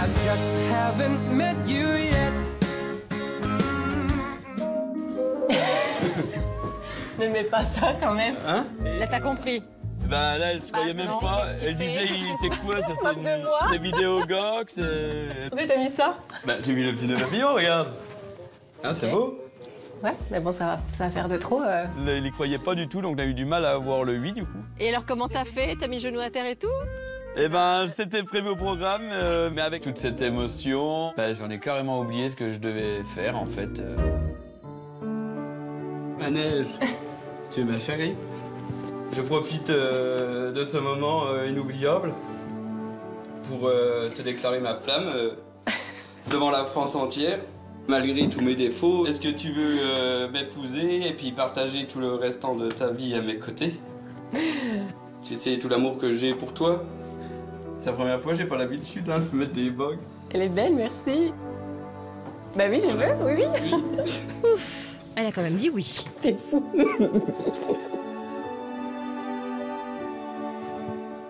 I just haven't met you yet. N'aimais pas ça quand même. Hein? Là, t'as compris. Bah là, elle se croyait même pas. Elle disait, c'est quoi ça? C'est Vidéogog, c'est... Pourquoi t'as mis ça? Bah j'ai mis le petit papillon, regarde. Hein, c'est beau? Ouais, mais bon, ça va faire de trop. Il y croyait pas du tout, donc on a eu du mal à avoir le oui du coup. Et alors, comment t'as fait? T'as mis le genou à terre et tout? Eh ben, c'était prévu au programme, mais avec toute cette émotion, bah, j'en ai carrément oublié ce que je devais faire en fait. Manège, tu es ma chérie. Je profite de ce moment inoubliable pour te déclarer ma flamme devant la France entière. Malgré tous mes défauts, est-ce que tu veux m'épouser et puis partager tout le restant de ta vie à mes côtés? Tu sais tout l'amour que j'ai pour toi. C'est la première fois, j'ai pas l'habitude de mettre des bogues. Elle est belle, merci. Bah oui, je veux, oui. Ouf, elle a quand même dit oui. T'es fou.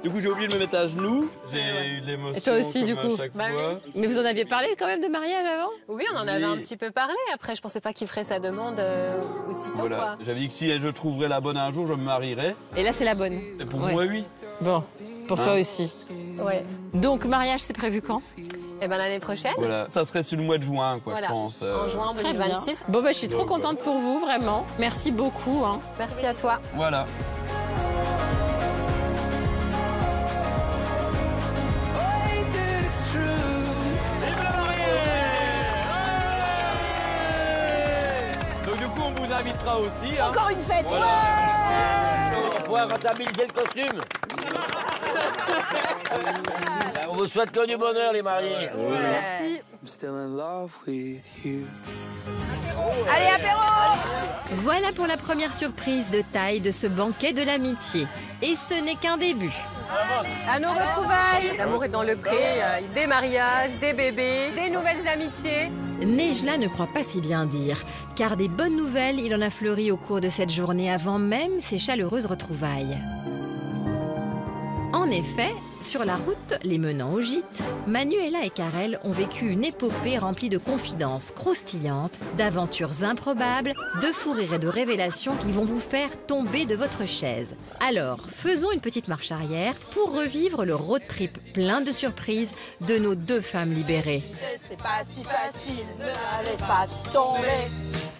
Du coup, j'ai oublié de me mettre à genoux. J'ai eu de l'émotion. Et toi aussi, du comme à coup. chaque Bah fois. oui. Mais vous en aviez parlé quand même de mariage avant? Oui, on en avait un petit peu parlé. Après, je pensais pas qu'il ferait sa demande aussitôt, Voilà. quoi. J'avais dit que si je trouverais la bonne un jour, je me marierais. Et là, c'est la bonne. Et pour Ouais. moi, oui. Bon, pour toi Hein? aussi. Ouais. Donc, mariage, c'est prévu quand? Et ben l'année prochaine. Voilà. Ça serait sur le mois de juin, quoi, Voilà. je pense. En juin Très bien. 2026. Bon, bah, je suis trop Donc, contente pour vous, vraiment. Merci beaucoup. Hein. Merci à toi. Voilà. Donc du coup, on vous invitera aussi. Hein. Encore une fête. Voilà. On va pouvoir rentabiliser le costume. On vous souhaite que du bonheur, les mariés. I'm still in love with you. Allez, apéro. Voilà pour la première surprise de taille de ce banquet de l'amitié. Et ce n'est qu'un début. À nos retrouvailles. L'amour est dans le pré. Des mariages, des bébés, des nouvelles amitiés. Nejla ne croit pas si bien dire, car des bonnes nouvelles, il en a fleuri au cours de cette journée avant même ces chaleureuses retrouvailles. En effet, sur la route les menant au gîte, Manuela et Karel ont vécu une épopée remplie de confidences croustillantes, d'aventures improbables, de fous rires et de révélations qui vont vous faire tomber de votre chaise. Alors, faisons une petite marche arrière pour revivre le road trip plein de surprises de nos deux femmes libérées. Tu sais, c'est pas si facile, ne la laisse pas tomber.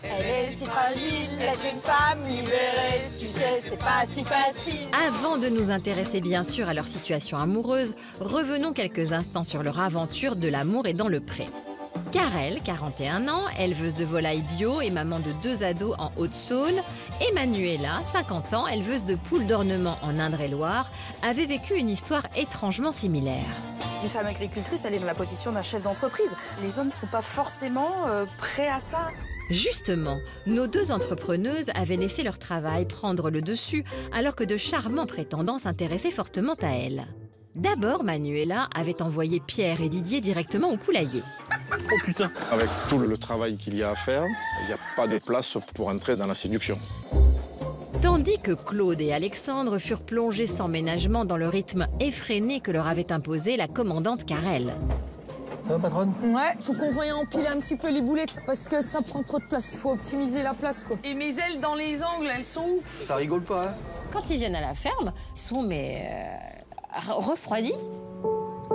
Elle est si fragile, être une femme libérée. Tu sais, c'est pas si facile. Avant de nous intéresser bien sûr à leur situation amoureuse, revenons quelques instants sur leur aventure de l'amour et dans le pré. Karel, 41 ans, éleveuse de volailles bio et maman de 2 ados en Haute-Saône, et Manuela, 50 ans, éleveuse de poules d'ornement en Indre-et-Loire, avait vécu une histoire étrangement similaire. Une femme agricultrice, elle est dans la position d'un chef d'entreprise. Les hommes ne sont pas forcément prêts à ça. Justement, nos deux entrepreneuses avaient laissé leur travail prendre le dessus alors que de charmants prétendants s'intéressaient fortement à elles. D'abord, Manuela avait envoyé Pierre et Didier directement au poulailler. Oh putain. Avec tout le travail qu'il y a à faire, il n'y a pas de place pour entrer dans la séduction. Tandis que Claude et Alexandre furent plongés sans ménagement dans le rythme effréné que leur avait imposé la commandante Karel. Ça va, patronne? Ouais, faut qu'on réempile un petit peu les boulettes parce que ça prend trop de place. Faut optimiser la place, quoi. Et mes ailes dans les angles, elles sont où? Ça rigole pas, hein? Quand ils viennent à la ferme, ils sont refroidis,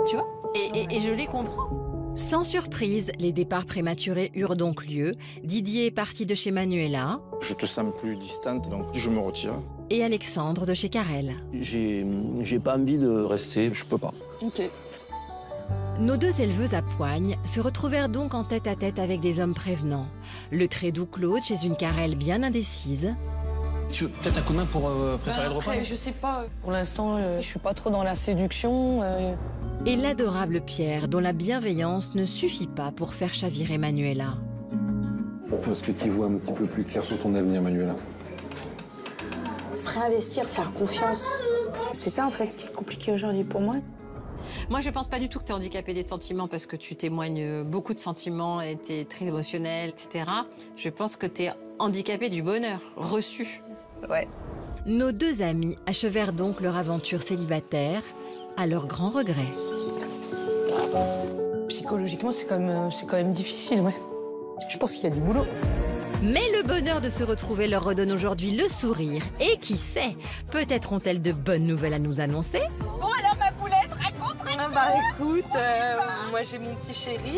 tu vois, et je les comprends. Sans surprise, les départs prématurés eurent donc lieu. Didier est parti de chez Manuela Je te sens plus distante, donc je me retire. et Alexandre de chez Karel. J'ai pas envie de rester, je peux pas. Ok. Nos deux éleveuses à poigne se retrouvèrent donc en tête-à-tête avec des hommes prévenants. Le très doux Claude chez une Karel bien indécise. Tu veux peut-être un coup de main pour préparer le repas? Après, je sais pas. Pour l'instant, je suis pas trop dans la séduction. Et l'adorable Pierre, dont la bienveillance ne suffit pas pour faire chavirer Manuela. Est-ce que tu vois un petit peu plus clair sur ton avenir, Manuela? Se réinvestir, faire confiance. C'est ça, en fait, ce qui est compliqué aujourd'hui pour moi. Moi, je pense pas du tout que tu es handicapée des sentiments parce que tu témoignes beaucoup de sentiments et tu es très émotionnelle, etc. Je pense que tu es handicapée du bonheur, reçu. Ouais. Nos deux amis achevèrent donc leur aventure célibataire, à leur grand regret. psychologiquement, c'est quand même difficile, ouais. Je pense qu'il y a du boulot. Mais le bonheur de se retrouver leur redonne aujourd'hui le sourire. Et qui sait, peut-être ont-elles de bonnes nouvelles à nous annoncer? Bon alors ma poulette, raconte. Bah écoute, moi j'ai mon petit chéri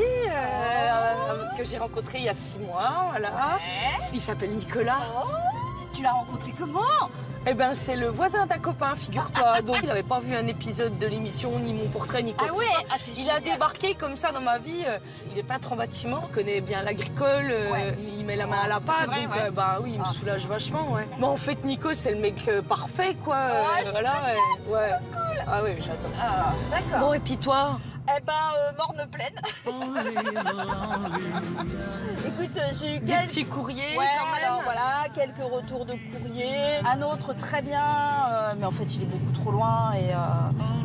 que j'ai rencontré il y a 6 mois, voilà. Ouais. Il s'appelle Nicolas. Oh, tu l'as rencontré comment? Eh ben c'est le voisin d'un copain, figure-toi. Donc il n'avait pas vu un épisode de l'émission, ni mon portrait, ni quoi que ce soit. C'est Il a génial. débarqué comme ça dans ma vie. Il est peintre en bâtiment, il connaît bien l'agricole, il met la main à la pâte. vrai, Donc ouais. bah oui, il me soulage vachement, ouais. Mais en fait Nico c'est le mec parfait quoi. Voilà, ouais. Cool. Ah oui, j'adore. Ah, d'accord. Bon et puis toi? Eh ben, morne pleine. Écoute, j'ai eu Des petits courriers Ouais, quand même. alors voilà, quelques retours de courrier. Un autre très bien, mais en fait il est beaucoup trop loin et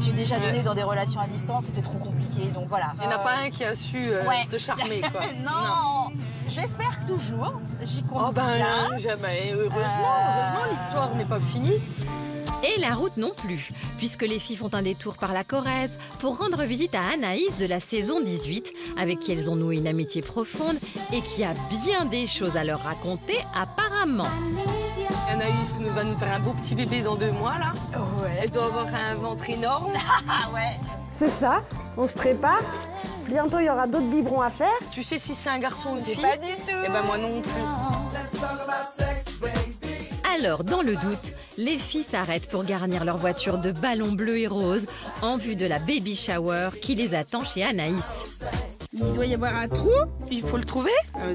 j'ai déjà donné dans des relations à distance, c'était trop compliqué, donc voilà. Il n'y en a pas un qui a su te charmer quoi. non. J'espère que toujours, j'y compte Oh ben bien. jamais, heureusement l'histoire n'est pas finie. Et la route non plus, puisque les filles font un détour par la Corrèze pour rendre visite à Anaïs de la saison 18, avec qui elles ont noué une amitié profonde et qui a bien des choses à leur raconter apparemment. Anaïs va nous faire un beau petit bébé dans 2 mois là. Ouais. Elle doit avoir un ventre énorme. Ah ouais. C'est ça, on se prépare. Bientôt, il y aura d'autres biberons à faire. Tu sais si c'est un garçon ou une fille? Pas du tout. Eh ben moi non plus. Alors, dans le doute, les filles s'arrêtent pour garnir leur voiture de ballons bleus et roses en vue de la baby shower qui les attend chez Anaïs. Il doit y avoir un trou. Il faut le trouver.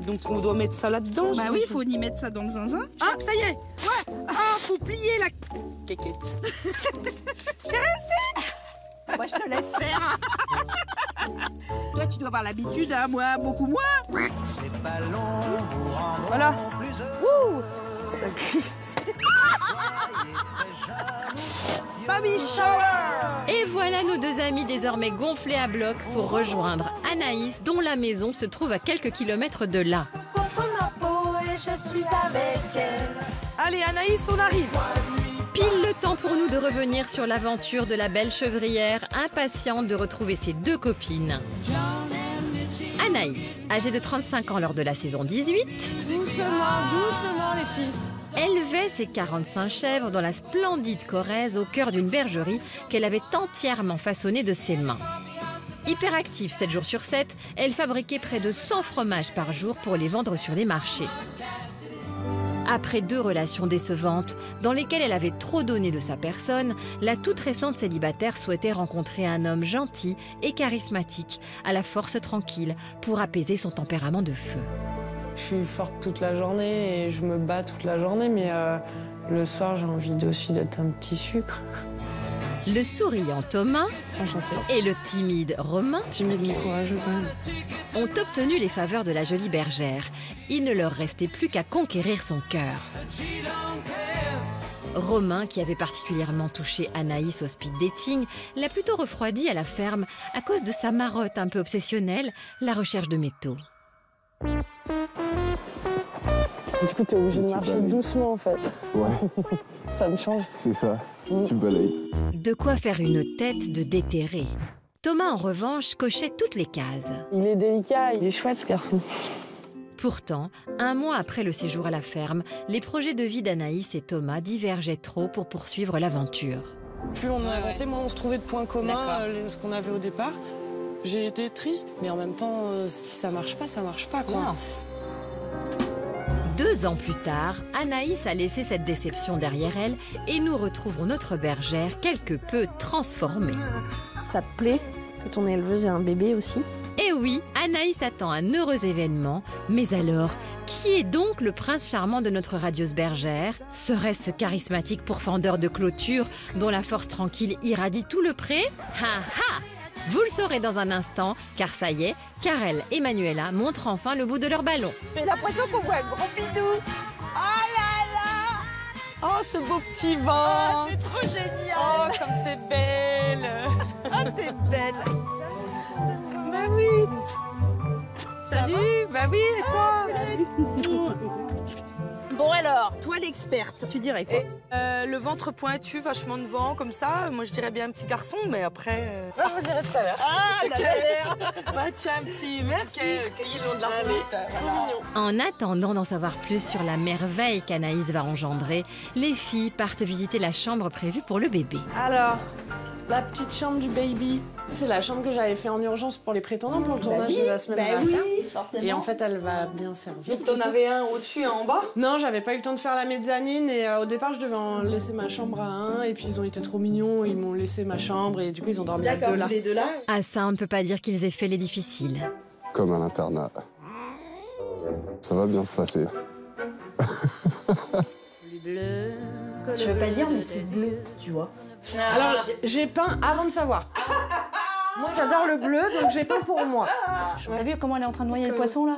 Donc on doit mettre ça là-dedans. Bah oui, il faut y mettre ça dans le zinzin. Ah, ça y est. Ouais. Ah, faut plier la quéquette. J'ai réussi. Moi je te laisse faire. Toi, tu dois avoir l'habitude, hein, moi, beaucoup moins. Voilà. Wouh. Ça glisse. Baby shower. Et voilà nos deux amis désormais gonflés à bloc pour rejoindre Anaïs, dont la maison se trouve à quelques kilomètres de là. Contre ma peau et je suis avec elle. Allez Anaïs, on arrive. Pile le temps pour nous de revenir sur l'aventure de la belle chevrière, impatiente de retrouver ses 2 copines. Anaïs, âgée de 35 ans lors de la saison 18, Doucement les filles. élevait ses 45 chèvres dans la splendide Corrèze au cœur d'une bergerie qu'elle avait entièrement façonnée de ses mains. Hyperactive 7 jours sur 7, elle fabriquait près de 100 fromages par jour pour les vendre sur les marchés. Après 2 relations décevantes, dans lesquelles elle avait trop donné de sa personne, la toute récente célibataire souhaitait rencontrer un homme gentil et charismatique, à la force tranquille, pour apaiser son tempérament de feu. Je suis forte toute la journée et je me bats toute la journée, mais le soir, j'ai envie aussi d'être un petit sucre. Le souriant Thomas Enchanté. et le timide Romain, Timide mais courageux quand même, ont obtenu les faveurs de la jolie bergère. Il ne leur restait plus qu'à conquérir son cœur. Romain, qui avait particulièrement touché Anaïs au speed dating, l'a plutôt refroidi à la ferme à cause de sa marotte un peu obsessionnelle, la recherche de métaux. Du coup, t'es obligé de marcher doucement en fait. Ouais, Ça me change. c'est ça. Tu balayes. De quoi faire une tête de déterré. Thomas, en revanche, cochait toutes les cases. Il est délicat, il est chouette ce garçon. Pourtant, 1 mois après le séjour à la ferme, les projets de vie d'Anaïs et Thomas divergeaient trop pour poursuivre l'aventure. Plus on avançait, moins on se trouvait de points communs, ce qu'on avait au départ. J'ai été triste, mais en même temps, si ça marche pas quoi. Non. 2 ans plus tard, Anaïs a laissé cette déception derrière elle et nous retrouvons notre bergère quelque peu transformée. Ça te plaît que ton éleveuse ait un bébé aussi? Et oui, Anaïs attend un heureux événement, mais alors, qui est donc le prince charmant de notre radieuse bergère? Serait-ce ce charismatique pourfendeur de clôture dont la force tranquille irradie tout le pré? Ha ha! Vous le saurez dans un instant, car ça y est, Karel et Manuela montrent enfin le bout de leur ballon. J'ai l'impression qu'on voit un gros bidou. Oh là là. Oh, ce beau petit vent. Oh, c'est trop génial. Oh, comme t'es belle. Ah, t'es belle. Bah oui. Salut. Bah oui, et toi? Bon alors, toi l'experte, tu dirais quoi? Le ventre pointu, vachement de vent, comme ça. Moi, je dirais bien un petit garçon, mais après... Je vous dirai tout à l'heure. Ah, la galère. Bah, tiens, un petit... Merci. Cueilli le long de la route. Trop mignon. En attendant d'en savoir plus sur la merveille qu'Anaïs va engendrer, les filles partent visiter la chambre prévue pour le bébé. Alors, la petite chambre du baby. C'est la chambre que j'avais fait en urgence pour les prétendants pour le tournage de la semaine dernière. forcément. Et en fait, elle va bien servir. T'en avais un au-dessus et un en bas? Non, j'avais pas eu le temps de faire la mezzanine et au départ, je devais en laisser ma chambre à un et puis ils ont été trop mignons, ils m'ont laissé ma chambre et du coup, ils ont dormi à deux là. tous les deux là. Ah ça, on ne peut pas dire qu'ils aient fait les difficiles. Comme à l'internat. Ça va bien se passer. Je veux pas dire, mais c'est bleu, tu vois. Alors, j'ai peint avant de savoir. Moi, j'adore le bleu, donc j'ai peint pour moi. T'as vu comment elle est en train de noyer le poisson, là?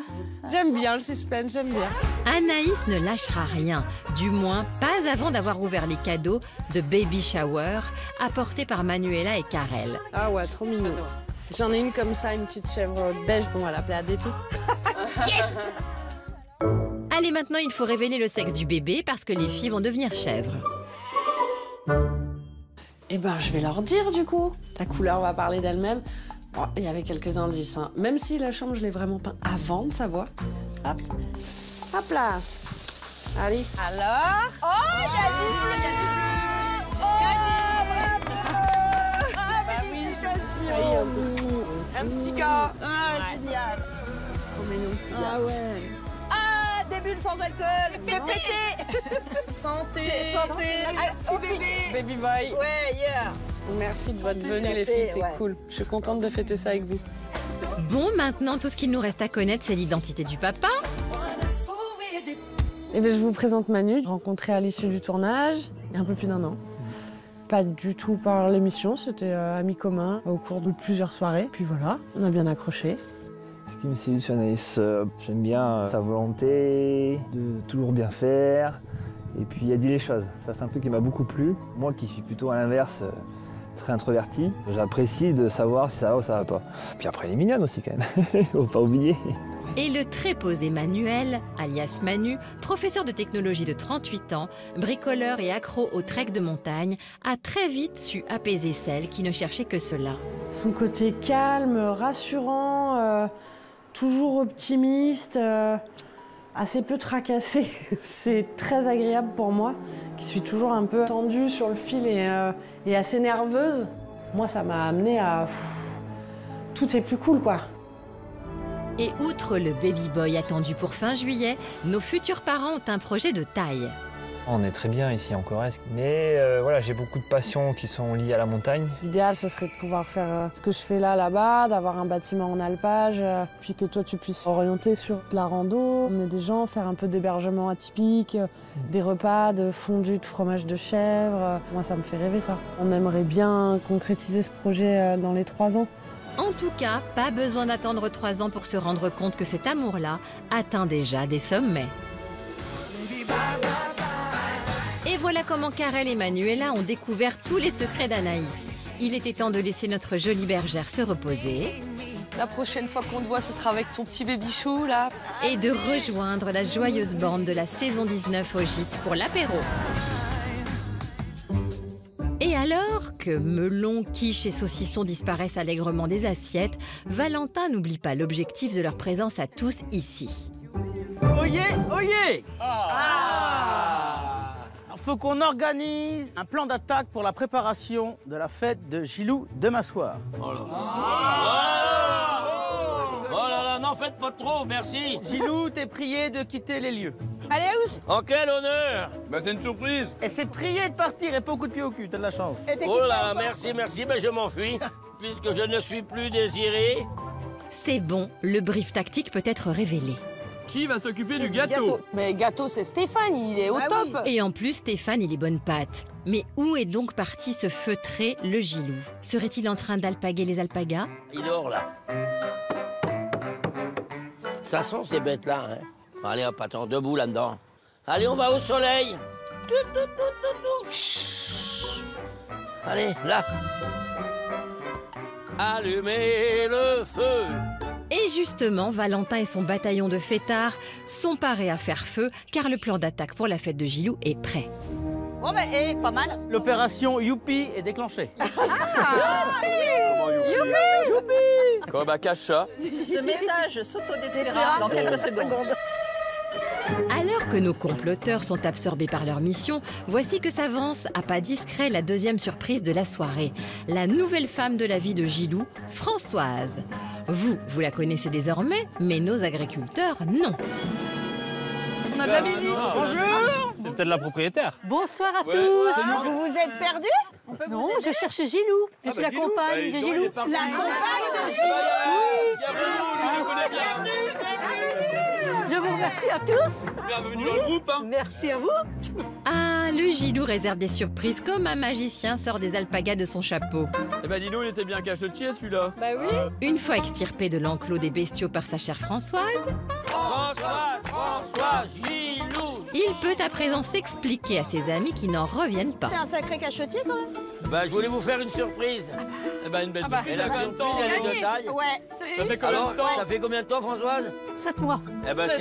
J'aime bien le suspense, j'aime bien. Anaïs ne lâchera rien, du moins pas avant d'avoir ouvert les cadeaux de baby shower apportés par Manuela et Karel. Ah ouais, trop mignon. J'en ai une comme ça, une petite chèvre beige, bon, elle appelait Adépi. Yes! Allez, maintenant il faut révéler le sexe du bébé parce que les filles vont devenir chèvres. Eh ben, je vais leur dire, du coup. La couleur va parler d'elle-même. Bon, il y avait quelques indices, hein. Même si la chambre, je l'ai vraiment peint avant de savoir. Hop. Hop là. Allez. Alors? Oh, il y a du bleu, il y a du bleu. Oh, bravo. Ah, félicitations. Un petit gars. Ah, génial. Trop mignon, petit gars. Ah ouais. Ah, des bulles sans alcool. Fais péter. Santé. Santé. Petit bébé. Baby boy. Ouais, yeah. Merci de votre venue, Tout à les fait, filles, c'est ouais. cool. Je suis contente de fêter ça avec vous. Bon, maintenant tout ce qu'il nous reste à connaître, c'est l'identité du papa. Eh bien, je vous présente Manu, rencontré à l'issue du tournage, il y a un peu plus d'1 an. Pas du tout par l'émission, c'était amis communs au cours de plusieurs soirées. Puis voilà, on a bien accroché. Ce qui me séduit sur Anaïs, j'aime bien sa volonté de toujours bien faire. Et puis il a dit les choses, ça c'est un truc qui m'a beaucoup plu. Moi qui suis plutôt à l'inverse, très introverti, j'apprécie de savoir si ça va ou ça va pas. Puis après elle est mignonne aussi quand même, faut pas oublier. Et le très posé Manuel, alias Manu, professeur de technologie de 38 ans, bricoleur et accro au trek de montagne, a très vite su apaiser celle qui ne cherchait que cela. Son côté calme, rassurant, toujours optimiste, assez peu tracassé. C'est très agréable pour moi, qui suis toujours un peu tendue sur le fil et assez nerveuse. Moi, ça m'a amené à... Tout est plus cool, quoi. Et outre le baby boy attendu pour fin juillet, nos futurs parents ont un projet de taille. On est très bien ici en Corrèze, mais voilà, j'ai beaucoup de passions qui sont liées à la montagne. L'idéal, ce serait de pouvoir faire ce que je fais là-bas, d'avoir un bâtiment en alpage, puis que toi, tu puisses orienter sur de la rando, emmener des gens, faire un peu d'hébergement atypique, des repas de fondue de fromage de chèvre. Moi, ça me fait rêver, ça. On aimerait bien concrétiser ce projet dans les 3 ans. En tout cas, pas besoin d'attendre 3 ans pour se rendre compte que cet amour-là atteint déjà des sommets. Et voilà comment Karel et Manuela ont découvert tous les secrets d'Anaïs. Il était temps de laisser notre jolie bergère se reposer. La prochaine fois qu'on te voit, ce sera avec ton petit baby-chou, là. Et de rejoindre la joyeuse bande de la saison 19 au gîte pour l'apéro. Et alors que melon, quiche et saucisson disparaissent allègrement des assiettes, Valentin n'oublie pas l'objectif de leur présence à tous ici. Oyez, oyez! Faut qu'on organise un plan d'attaque pour la préparation de la fête de Gilou demain soir. Oh là là, n'en faites pas trop, merci. Gilou, t'es prié de quitter les lieux. Allez, Ous! En quel honneur? Bah t'as une surprise. Et c'est prié de partir et pas au coup de pied au cul, t'as de la chance. Oh là, merci, merci, mais je m'enfuis, puisque je ne suis plus désiré. C'est bon, le brief tactique peut être révélé. Qui va s'occuper du gâteau? Mais gâteau, c'est Stéphane, il est au top. Oui. Et en plus, Stéphane, il est bonne patte. Mais où est donc parti ce feutré, le Gilou? Serait-il en train d'alpaguer les alpagas? Il dort là. Ça sent ces bêtes-là, hein. Allez hop, attends, debout là-dedans. Allez, on va au soleil. Chut. Allez, là. Allumez le feu. Et justement, Valentin et son bataillon de fêtards sont parés à faire feu car le plan d'attaque pour la fête de Gilou est prêt. Bon, bah, pas mal. L'opération Youpi est déclenchée. Youpi! Comme à Cacha. Ce message s'autodétruira dans quelques secondes. Alors que nos comploteurs sont absorbés par leur mission, voici que s'avance à pas discret la deuxième surprise de la soirée. La nouvelle femme de la vie de Gilou, Françoise. Vous la connaissez désormais, mais nos agriculteurs, non. On a de la visite. Bonjour. C'est peut-être la propriétaire. Bonsoir à tous. Vous vous êtes perdus? Non, je cherche Gilou. Je suis la compagne de Gilou. La compagne de Gilou. Je vous remercie à tous. Bienvenue dans le groupe. Hein. Merci à vous. Ah, le Gilou réserve des surprises comme un magicien sort des alpagas de son chapeau. Eh ben dis-nous, il était bien cachotier celui-là. Bah oui. Une fois extirpé de l'enclos des bestiaux par sa chère Françoise, Françoise, Gilou. il peut à présent s'expliquer à ses amis qui n'en reviennent pas. T'es un sacré cachotier quand même. Bah, je voulais vous faire une surprise. Eh ben une belle surprise. Et la surprise, elle est de taille. Ouais. Ça fait combien de temps? Ça fait combien de temps, Françoise? 7 mois. Eh ben, 7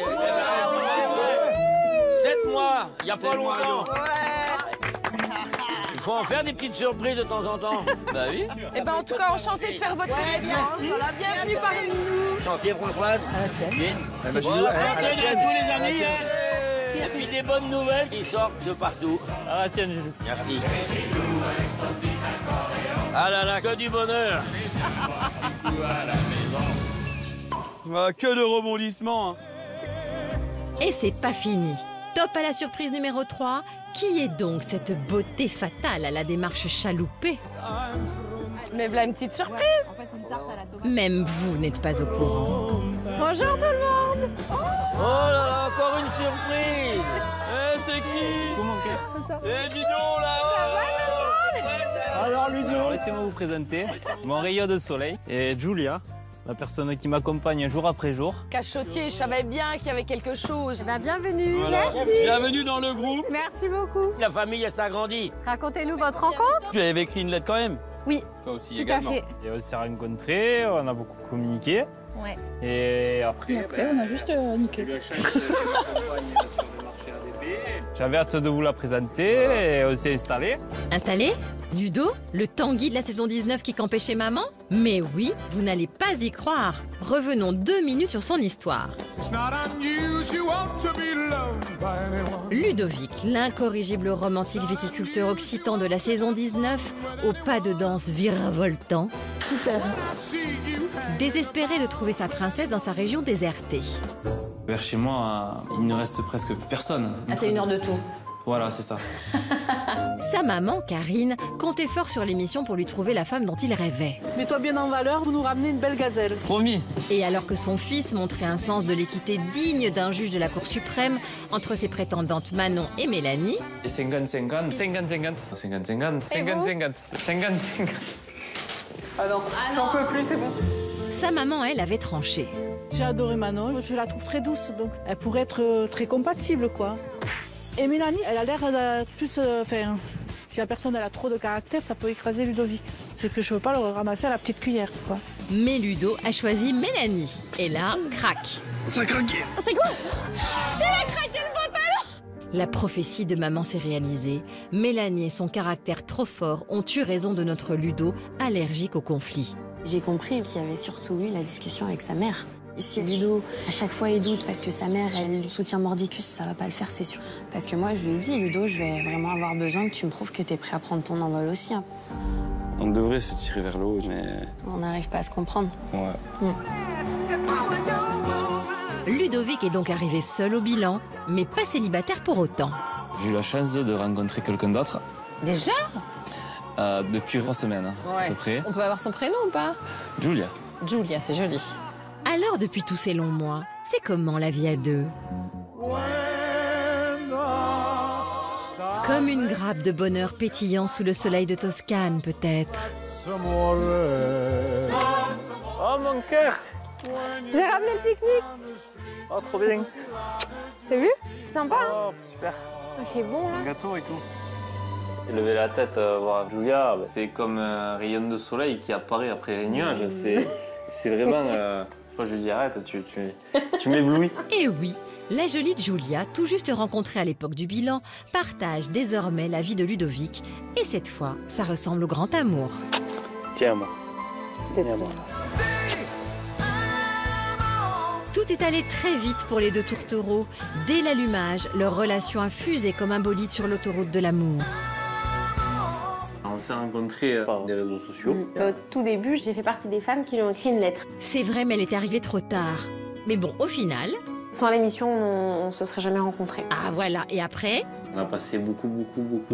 mois, il n'y a pas longtemps. Il faut en faire des petites surprises de temps en temps. Bah oui. Eh ben en tout cas, enchanté de faire votre connaissance. Voilà, bienvenue parmi nous. Santé, Françoise. Bien. Bon, la santé à tous les amis. Et puis des bonnes nouvelles qui sortent de partout. Ah, tiens, Gilou. Merci. Ah là là, que du bonheur. Ah, que de rebondissements. Hein. Et c'est pas fini. Top à la surprise numéro 3. Qui est donc cette beauté fatale à la démarche chaloupée? Mais voilà une petite surprise. Même vous n'êtes pas au courant. Bonjour tout le monde. Oh là là, encore une surprise. Eh, c'est qui? Comment? Eh, dis donc là. Alors, Ludo, laissez-moi vous présenter mon rayon de soleil et Julia, la personne qui m'accompagne jour après jour. Cachotier, je savais bien qu'il y avait quelque chose. Bah, bienvenue. Voilà. Merci. Bienvenue dans le groupe. Merci beaucoup. La famille, elle s'agrandit. Racontez-nous votre rencontre. Tu avais écrit une lettre quand même? Oui. Toi aussi Tout également. à fait. Et on s'est rencontrés, on a beaucoup communiqué. Ouais. Et après, on a juste niqué. j'avais hâte de vous la présenter et on s'est installés. Installé? Ludo, le Tanguy de la saison 19 qui campait chez maman? Mais oui, vous n'allez pas y croire. Revenons 2 minutes sur son histoire. Ludovic, l'incorrigible romantique viticulteur occitan de la saison 19, au pas de danse virevoltant. Super. Désespéré de trouver sa princesse dans sa région désertée. Vers chez moi, il ne reste presque personne. Ah, t'as 1 heure de tout. Voilà, c'est ça. Sa maman, Karine, comptait fort sur l'émission pour lui trouver la femme dont il rêvait. Mets-toi bien en valeur, vous nous ramenez une belle gazelle. Promis. Et alors que son fils montrait un sens de l'équité digne d'un juge de la Cour suprême entre ses prétendantes Manon et Mélanie... Et 50-50. 50-50. 50-50. 50-50. 50-50. Ah non, j'en peux plus, c'est bon. Sa maman, elle, avait tranché. J'ai adoré Manon, je la trouve très douce, donc elle pourrait être très compatible, quoi. Et Mélanie, elle a l'air plus... Enfin, si la personne elle a trop de caractère, ça peut écraser Ludovic. C'est que je veux pas le ramasser à la petite cuillère, quoi. Mais Ludo a choisi Mélanie. Et là, crac. Ça a craqué. C'est quoi? Il a craqué le pantalon. La prophétie de maman s'est réalisée. Mélanie et son caractère trop fort ont eu raison de notre Ludo, allergique au conflit. J'ai compris qu'il y avait surtout eu la discussion avec sa mère. Si Ludo, à chaque fois, il doute parce que sa mère, elle soutient Mordicus, ça va pas le faire, c'est sûr. Parce que moi, je lui ai dit, Ludo, je vais vraiment avoir besoin que tu me prouves que t'es prêt à prendre ton envol aussi. Hein. On devrait se tirer vers le haut, mais... On n'arrive pas à se comprendre. Ouais. Ludovic est donc arrivé seul au bilan, mais pas célibataire pour autant. J'ai eu la chance de rencontrer quelqu'un d'autre. Déjà? Depuis 3 semaines, à peu près. On peut avoir son prénom ou pas? Julia. Julia, c'est joli. Alors, depuis tous ces longs mois, c'est comment la vie à deux? Comme une grappe de bonheur pétillant sous le soleil de Toscane, peut-être. Oh, mon cœur. J'ai ramené le pique-nique. Oh, trop bien. T'as vu? Sympa, hein? Oh, super. C'est bon, là. Un gâteau et tout. Et lever la tête, voir Julia, c'est comme un rayon de soleil qui apparaît après les nuages. C'est vraiment... fois je lui dis arrête, tu m'éblouis. Et oui, la jolie Giulia, tout juste rencontrée à l'époque du bilan, partage désormais la vie de Ludovic. Et cette fois, ça ressemble au grand amour. Tiens-moi. Tiens-moi. Tout est allé très vite pour les deux tourtereaux. Dès l'allumage, leur relation a fusé comme un bolide sur l'autoroute de l'amour. On s'est rencontrés par des réseaux sociaux. Au tout début, j'ai fait partie des femmes qui lui ont écrit une lettre. C'est vrai, mais elle est arrivée trop tard. Mais bon, au final... Sans l'émission, on ne se serait jamais rencontrés. Ah voilà, et après? On a passé beaucoup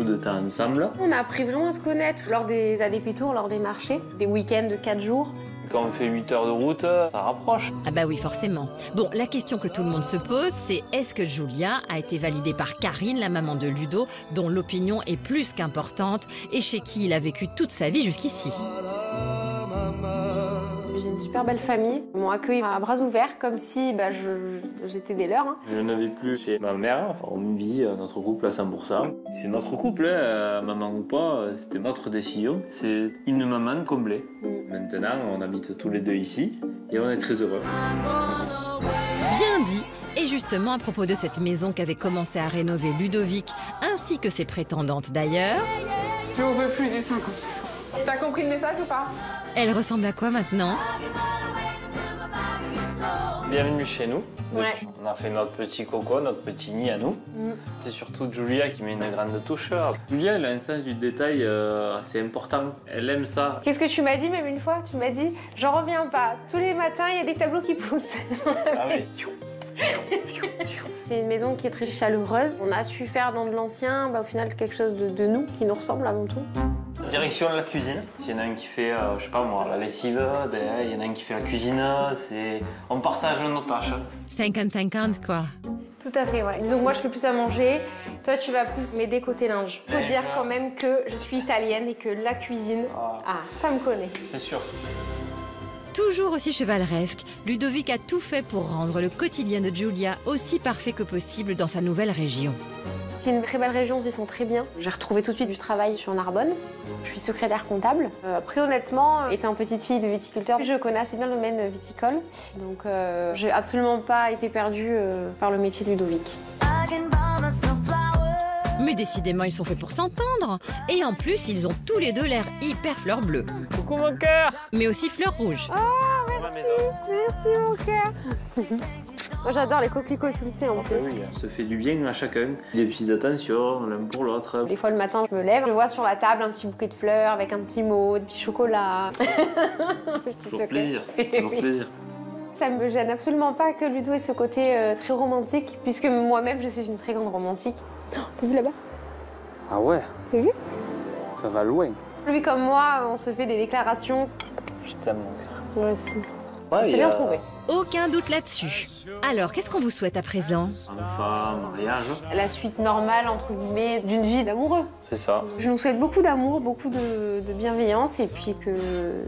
de temps ensemble. On a appris vraiment à se connaître lors des ADP Tours, lors des marchés, des week-ends de 4 jours. Quand on fait 8 heures de route, ça rapproche. Ah bah oui, forcément. Bon, la question que tout le monde se pose, c'est est-ce que Giulia a été validée par Karine, la maman de Ludo, dont l'opinion est plus qu'importante et chez qui il a vécu toute sa vie jusqu'ici? J'ai une super belle famille. Ils m'ont accueilli à bras ouverts, comme si j'étais des leurs. Hein. Je n'avais plus chez ma mère, enfin, on vit notre couple à 100%. C'est notre couple, hein, maman ou pas, c'était notre décision. C'est une maman comblée. Maintenant, on habite tous les deux ici et on est très heureux. Bien dit. Et justement, à propos de cette maison qu'avait commencé à rénover Ludovic, ainsi que ses prétendantes d'ailleurs... Je n'en veux plus du 50-50. T'as compris le message ou pas? Elle ressemble à quoi maintenant? Bienvenue chez nous. Ouais. On a fait notre petit coco, notre petit nid à nous. C'est surtout Giulia qui met une grande touche. Giulia, elle a un sens du détail assez important. Elle aime ça. Qu'est-ce que tu m'as dit même une fois? Tu m'as dit, j'en reviens pas. Tous les matins, il y a des tableaux qui poussent. Ah oui. C'est une maison qui est très chaleureuse. On a su faire dans de l'ancien, au final, quelque chose de nous, qui nous ressemble avant tout. Direction de la cuisine. S'il y en a un qui fait, je sais pas moi, la lessive, il y en a un qui fait la cuisine. On partage nos tâches. 50-50 quoi. Tout à fait, ouais. Disons que moi, je fais plus à manger. Toi, tu vas plus m'aider côté linge. Faut dire quand même que je suis italienne et que la cuisine, ça me connaît. C'est sûr. Toujours aussi chevaleresque, Ludovic a tout fait pour rendre le quotidien de Giulia aussi parfait que possible dans sa nouvelle région. C'est une très belle région, ils sont très bien. J'ai retrouvé tout de suite du travail sur Narbonne. Je suis secrétaire comptable. Après, honnêtement, étant petite fille de viticulteur, je connais assez bien le domaine viticole. Donc, j'ai absolument pas été perdue par le métier de Ludovic. Mais décidément, ils sont faits pour s'entendre. Et en plus, ils ont tous les deux l'air hyper fleur bleue. Coucou mon cœur. Mais aussi fleur rouge. Oh, merci mon cœur. Moi, j'adore les coquelicots épicés en plus. Oui, on se fait du bien à chacun. Des petites attentions l'un pour l'autre. Des fois, le matin, je me lève, je vois sur la table un petit bouquet de fleurs avec un petit mot, des petits chocolats. Toujours plaisir, toujours plaisir. Ça me gêne absolument pas que Ludo ait ce côté très romantique, puisque moi-même, je suis une très grande romantique. Oh, t'as vu là-bas? Ah ouais? T'as vu? Ça va loin. Lui comme moi, on se fait des déclarations. Je t'aime, mon cœur. Moi aussi. Ouais, c'est bien trouvé. Aucun doute là-dessus. Alors, qu'est-ce qu'on vous souhaite à présent? Enfant, mariage. La suite normale, entre guillemets, d'une vie d'amoureux. C'est ça. Je nous souhaite beaucoup d'amour, beaucoup de bienveillance et puis que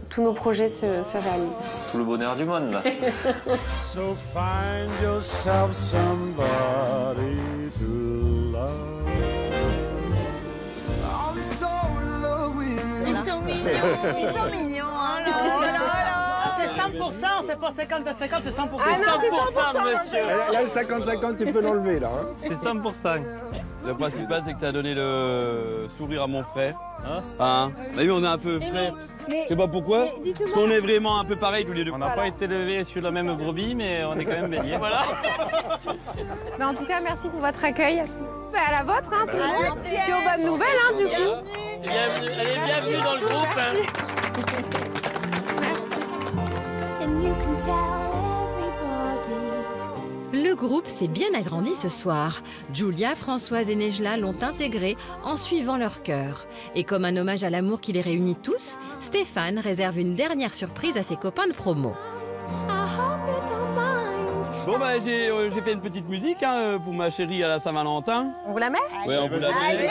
tous nos projets se réalisent. Tout le bonheur du monde, là. So find yourself somebody to love. I'm so in love with you. Ils sont mignons. Ils sont mignons. Oh là là. C'est 100%, c'est pas 50 à 50, c'est 100%. C'est 100%, monsieur. Là, le 50-50, tu peux l'enlever, là. Hein. C'est 100%. Le principal, c'est que tu as donné le sourire à mon frère. Hein? Bah oui, on est un peu frères. Je sais pas pourquoi. Parce qu'on est vraiment un peu pareil tous les deux. On n'a pas été élevés sur la même brebis, mais on est quand même béliers. Voilà. Mais en tout cas, merci pour votre accueil. À la vôtre, hein, tout le monde. Puis aux bonnes nouvelles, hein, du coup. Bienvenue, allez, bienvenue dans le groupe. Hein. Le groupe s'est bien agrandi ce soir. Giulia, Françoise et Nejla l'ont intégré en suivant leur cœur. Et comme un hommage à l'amour qui les réunit tous, Stéphane réserve une dernière surprise à ses copains de promo. Bon bah j'ai fait une petite musique hein, pour ma chérie à la Saint-Valentin. On vous la met? Ouais, on vous la met.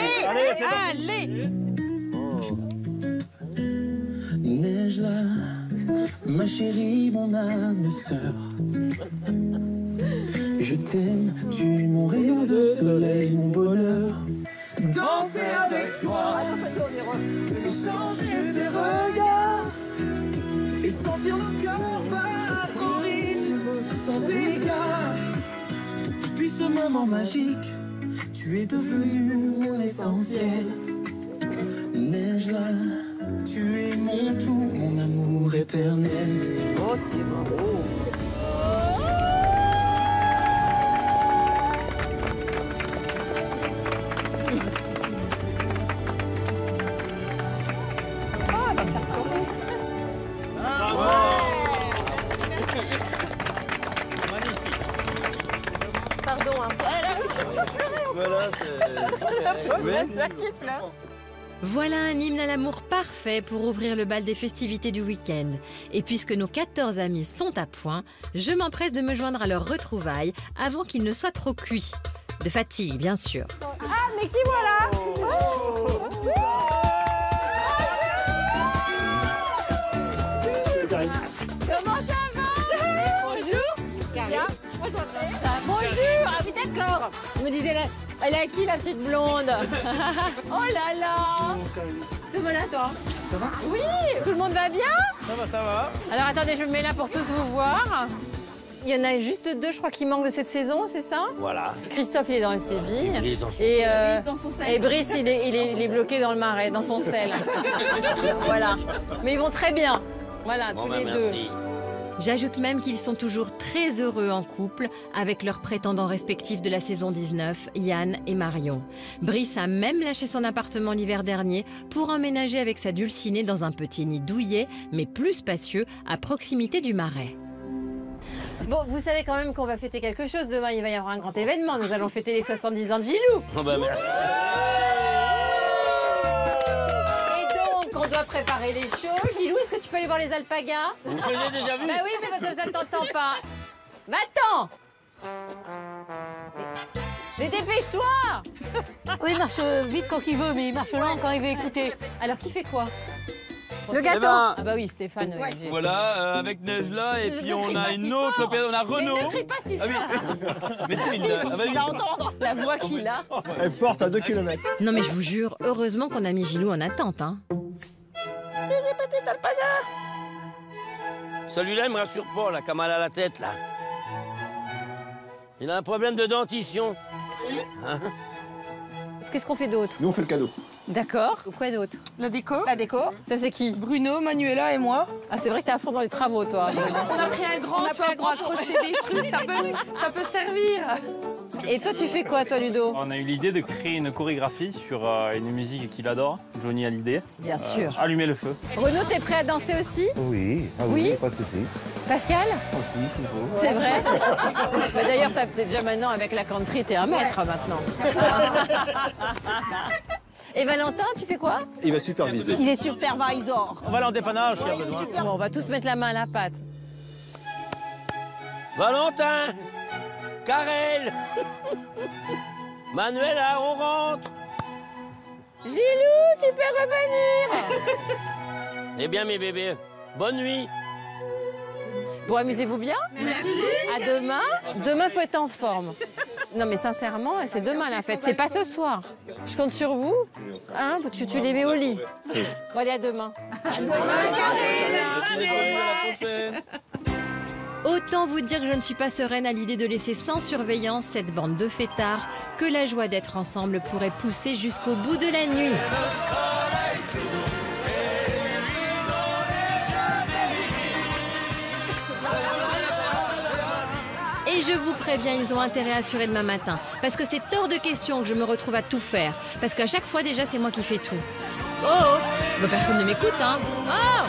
Allez. Nejla, ma chérie, mon âme sœur. Je t'aime, tu es mon rayon de soleil, mon bonheur. Danser avec toi, échanger ses regards et sentir mon cœur battre en rythme. moment magique, tu es devenu mon essentiel. Neige là, tu es mon tout, mon amour éternel. Oh, c'est beau. Oh, elle va me faire pleurer. Pardon, hein. Elle a réussi à me faire pleurer. Voilà, Voilà un hymne à l'amour parfait pour ouvrir le bal des festivités du week-end. Et puisque nos 14 amis sont à point, je m'empresse de me joindre à leur retrouvailles avant qu'ils ne soient trop cuits. De fatigue, bien sûr. Ah, mais qui voilà? Comment ça va? Bonjour. Bien. Bonjour. Ah oui, d'accord. On me disait, elle est à qui la petite blonde? Oh là là. Tout le monde là, toi? Ça va? Oui. Tout le monde va bien? Ça va, ça va. Alors attendez, je me mets là pour tous vous voir. Il y en a juste 2, je crois, qui manquent de cette saison, c'est ça? Voilà. Christophe, il est dans le Séville. Et Brice dans son et, dans son sel. et Brice, il est bloqué dans le marais, dans son sel. Voilà. Mais ils vont très bien. Voilà, Bon, tous bah, les merci. 2. J'ajoute même qu'ils sont toujours très heureux en couple avec leurs prétendants respectifs de la saison 19, Yann et Marion. Brice a même lâché son appartement l'hiver dernier pour emménager avec sa dulcinée dans un petit nid douillet, mais plus spacieux, à proximité du marais. Bon, vous savez quand même qu'on va fêter quelque chose. Demain, il va y avoir un grand événement. Nous allons fêter les 70 ans de Gilou. Oh bah merci. Et donc, on doit préparer les choses. Gilou, est-ce que tu peux aller voir les alpagas? Vous l'avez déjà vu? Bah oui, mais comme ça, ne t'entends pas. Va-t'en! Mais dépêche-toi! Oui, il marche vite quand il veut, mais il marche lent quand il veut écouter. Alors, qui fait quoi? Le gâteau. ben, Ah bah oui, Stéphane. Voilà, avec Neige là, et puis on a une autre, on a Renaud. Mais ne crie pas si Ah fort. oui. Mais si, Il va entendre la voix qu'il a. Elle porte à 2 km. Non mais je vous jure, heureusement qu'on a mis Gilou en attente, hein. Celui-là, il me rassure pas, là, comme elle a la tête, là. Il a un problème de dentition. Hein? Qu'est-ce qu'on fait d'autre? Nous, on fait le cadeau. D'accord. Quoi d'autre? La déco. La déco. Ça, c'est qui? Bruno, Manuela et moi. Ah, c'est vrai que t'es à fond dans les travaux, toi. On a pris un grand toit pour accrocher des trucs, ça peut servir. Et toi, tu fais quoi, toi, Ludo? On a eu l'idée de créer une chorégraphie sur une musique qu'il adore. Johnny Hallyday. Bien sûr. Allumer le feu. Renaud, t'es prêt à danser aussi? Oui, Oui. pas de souci. Pascal? Aussi, s'il faut. C'est vrai? Mais d'ailleurs, t'as peut-être déjà maintenant, avec la country, t'es un maître maintenant. Et Valentin, tu fais quoi? Il va superviser. Il est supervisor. On va aller en dépannage s'il y a besoin. Bon, on va tous mettre la main à la pâte. Valentin! Karel! Manuela, on rentre! Gilou, tu peux revenir? Eh bien, mes bébés, bonne nuit! Bon, amusez-vous bien. Merci. À demain. Demain, faut être en forme. Non, mais sincèrement, c'est demain la fête. C'est pas ce soir. Je compte sur vous. Hein, tu les mets au lit. Bon, allez, à demain. À demain, Autant vous dire que je ne suis pas sereine à l'idée de laisser sans surveillance cette bande de fêtards que la joie d'être ensemble pourrait pousser jusqu'au bout de la nuit. Et je vous préviens, ils ont intérêt à assurer demain matin. Parce que c'est hors de question que je me retrouve à tout faire. Parce qu'à chaque fois, déjà, c'est moi qui fais tout. Oh, oh. Bah, personne ne m'écoute, hein. Oh.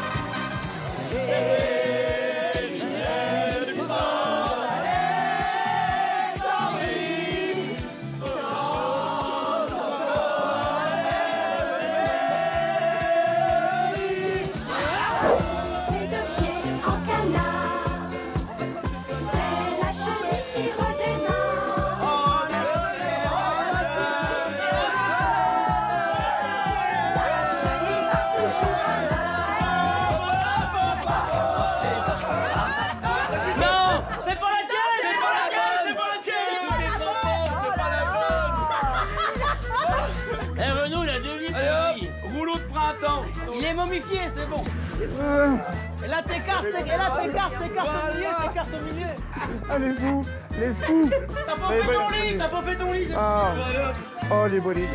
Il est momifié, c'est bon. Et là, t'écartes. cartonnelier. Ah, les fous, les fous. T'as pas fait ton lit, t'as pas fait ton lit. Ah. Oh, les bolides.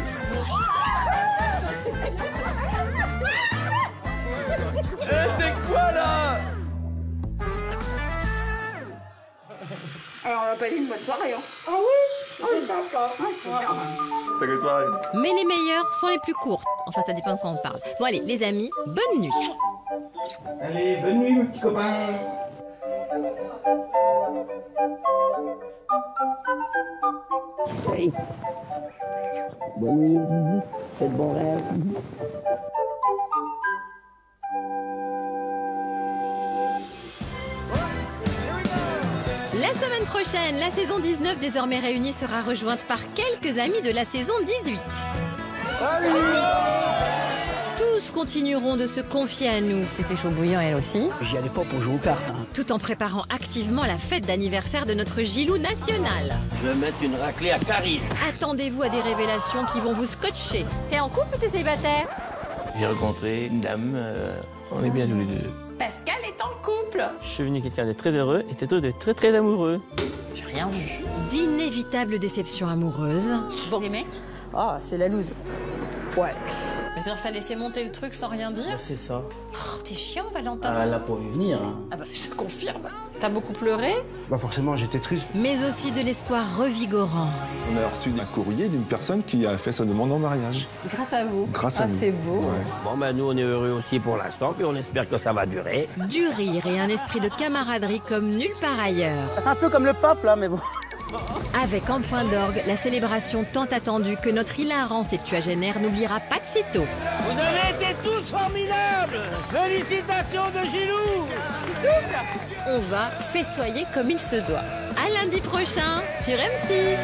C'est quoi là? Alors on va pas aller une bonne soirée. Hein. Ah oui? Oh, c'est sympa. Sacrée soirée. Mais les meilleures sont les plus courtes. Enfin, ça dépend de quoi on parle. Bon allez, les amis, bonne nuit. Allez, bonne nuit mon petit copain. Hey. Bonne nuit, faites bon rêve. La semaine prochaine, la saison 19 désormais réunie sera rejointe par quelques amis de la saison 18. Tous continueront de se confier à nous. C'était chaud bouillant elle aussi. J'y allais pas pour jouer aux cartes. Hein. Tout en préparant activement la fête d'anniversaire de notre Gilou national. Je vais mettre une raclée à Karine. Attendez-vous à des révélations qui vont vous scotcher. T'es en couple ou t'es célibataire? J'ai rencontré une dame, on est bien tous les deux. Pascal est en couple. Je suis venu quelqu'un de très heureux et Této de très très amoureux. J'ai rien vu. D'inévitables déceptions amoureuses. Bon, les mecs? Ah, c'est la loose. Ouais. Mais c'est-à-dire que t'as laissé monter le truc sans rien dire? C'est ça. Oh, t'es chiant, Valentin. Elle a pas vu venir. Hein. Ah bah, je confirme. T'as beaucoup pleuré? Bah forcément, j'étais triste. Mais aussi de l'espoir revigorant. On a reçu un courrier d'une personne qui a fait sa demande en mariage. Grâce à vous. Grâce à nous. C'est beau. Ouais. Bon ben nous on est heureux aussi pour l'instant, puis on espère que ça va durer. Du rire et un esprit de camaraderie comme nulle part ailleurs. Ça fait un peu comme le pape là, mais bon. Avec en point d'orgue la célébration tant attendue que notre hilarant septuagénaire n'oubliera pas de sitôt. Vous avez été tous formidables. Félicitations de Gilou. On va festoyer comme il se doit. À lundi prochain sur M6.